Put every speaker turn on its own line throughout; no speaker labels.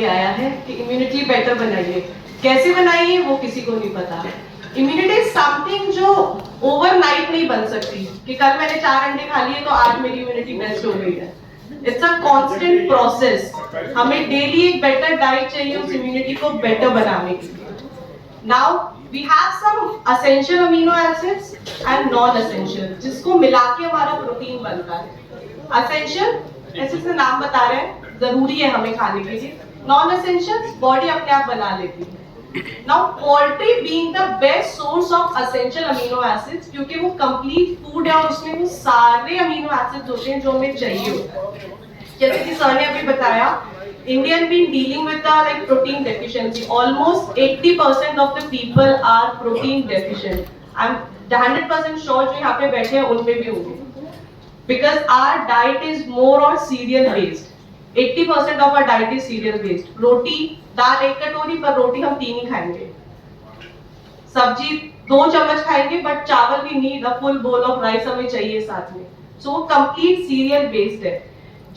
के आया है कि इम्यूनिटी बेटर बनाइए। कैसे बनाइए वो किसी को नहीं पता। इम्यूनिटी समथिंग जो ओवरनाइट नहीं बन सकती कि कल मैंने 4 अंडे खा लिए तो आज मेरी इम्यूनिटी बेस्ट हो गई है। It's a constant process. हमें डेली एक बेटर डाइट चाहिए उस इम्यूनिटी को बेटर बनाने के लिए। Now we have some essential amino acids and non essential, जिसको मिला के हमारा प्रोटीन बनता है। एसेंशियल ऐसे से नाम बता रहे हैं, जरूरी है हमें खाने के लिए। नॉन एसेंशियल बॉडी अपने आप बना लेती है। Now poultry being the best source of essential amino acids, क्योंकि वो कंप्लीट फूड है और उसमें वो सारे अमीनो एसिड्स होते हैं जो हमें चाहिए होता है। जैसे कि सर ने अभी बताया, Indian been dealing with the like protein deficiency. Almost 80% of the people are protein deficient. I'm 100% sure जो यहाँ पे बैठे हैं उन पे भी होंगे. Because our diet is more on cereal based. 80% of our diet is cereal based. रोटी दाल 1 कटोरी, पर रोटी हम 3 ही खाएंगे. सब्जी 2 चम्मच खाएंगे, बट चावल भी need a full bowl of rice हमें चाहिए साथ में. So complete cereal based है.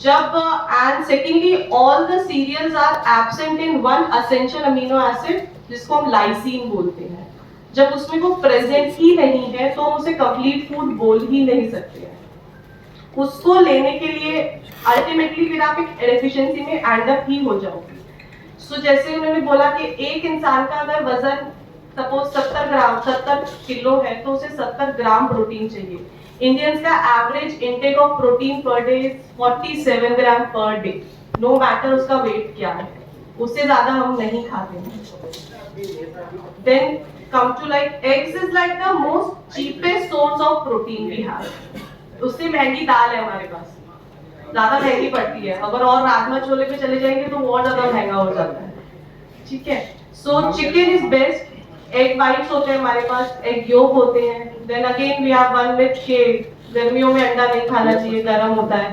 जब and secondly all the cereals are absent in one essential amino acid जिसको हम लाइसीन बोलते हैं। जब उसमें वो प्रेजेंट ही नहीं है तो हम उसे कंप्लीट फूड बोल ही नहीं सकते हैं। उसको लेने के लिए अल्टीमेटली फिर आप एक डेफिशिएंसी में एंड अप ही हो जाओगे। सो जैसे उन्होंने बोला कि एक इंसान का अगर वजन सपोज 70 किलो है तो उसे 70 ग्राम प्रोटीन चाहिए। इंडियंस का average intake of protein per day 47 gram per day, no matter उसका वेट क्या है, उससे ज्यादा हम नहीं खाते हैं। Then come to like eggs is like the most cheapest source of protein we have. उससे महंगी दाल है हमारे पास, ज्यादा महंगी पड़ती है। अगर और राजमा छोले पे चले जाएंगे तो और ज्यादा महंगा हो जाता है। ठीक है, so chicken is best. Egg whites होते हैं हमारे पास, एग योक होते हैं। Then again we have one with के गर्मियों में अंडा नहीं खाना चाहिए, गर्म होता है,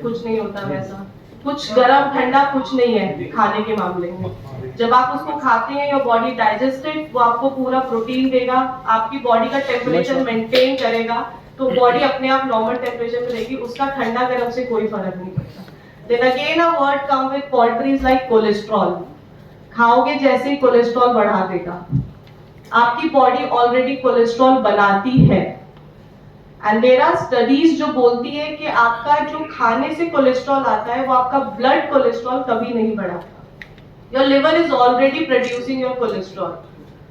कुछ नहीं होता वैसा, कुछ गर्म ठंडा कुछ नहीं है खाने के मामले में। जब आप उसको खाते हैं योर बॉडी डाइजेस्टेड, वो आपको पूरा प्रोटीन देगा, आपकी बॉडी का टेम्परेचर मेंटेन करेगा, तो बॉडी अपने आप नॉर्मल टेम्परेचर में रहेगी, उसका ठंडा गर्म से कोई फर्क नहीं पड़ता। Then again a word come with poultry is like cholesterol. खाओगे जैसे ही कोलेस्ट्रॉल बढ़ा देगा। आपकी बॉडी ऑलरेडी कोलेस्ट्रॉल बनाती है एंड देयर आर स्टडीज जो बोलती है कि आपका जो खाने से कोलेस्ट्रॉल आता है वो आपका ब्लड कोलेस्ट्रॉल कभी नहीं बढ़ाता। Your liver is already producing your cholesterol.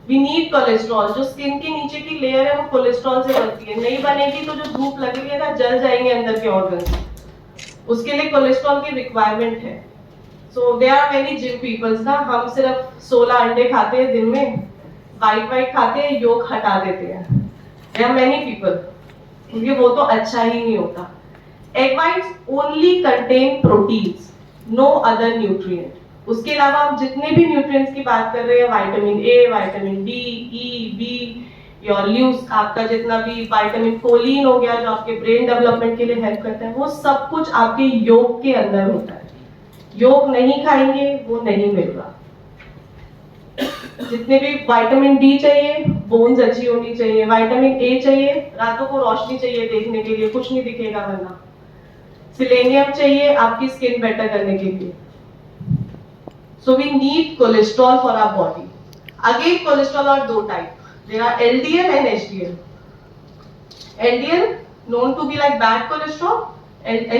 We need cholesterol. जो स्किन के नीचे की लेयर है वो कोलेस्ट्रॉल से बनती है, नहीं बनेगी तो जो धूप लगेगी ना जल जाएंगे अंदर के ऑर्गन, उसके लिए कोलेस्ट्रॉल की रिक्वायरमेंट है। So there are many gym peoples ना, हम सिर्फ 16 अंडे खाते हैं दिन में, वाइट खाते हैं, योग हटा देते हैं। There are many people, क्योंकि वो तो अच्छा ही नहीं होता। Egg whites only contain proteins, no other nutrient। उसके अलावा आप जितने भी न्यूट्रिएंट्स की बात कर रहे हैं, vitamin A, vitamin D, E, B, your ल्यूस, आपका जितना भी विटामिन कोलिन हो गया जो आपके ब्रेन डेवलपमेंट के लिए हेल्प करता है, वो सब कुछ आपके योग के अंदर होता है। योग नहीं खाएंगे वो नहीं मिलेगा। जितने भी विटामिन डी चाहिए, बोन्स अच्छी होनी चाहिए, विटामिन ए चाहिए, रातों को रोशनी चाहिए देखने के लिए, कुछ नहीं दिखेगा वरना। सेलेनियम चाहिए आपकी स्किन बेटर करने के लिए। So we need cholesterol for our body. Again cholesterol are 2 type, there are LDL and HDL. LDL known to be like bad cholesterol, and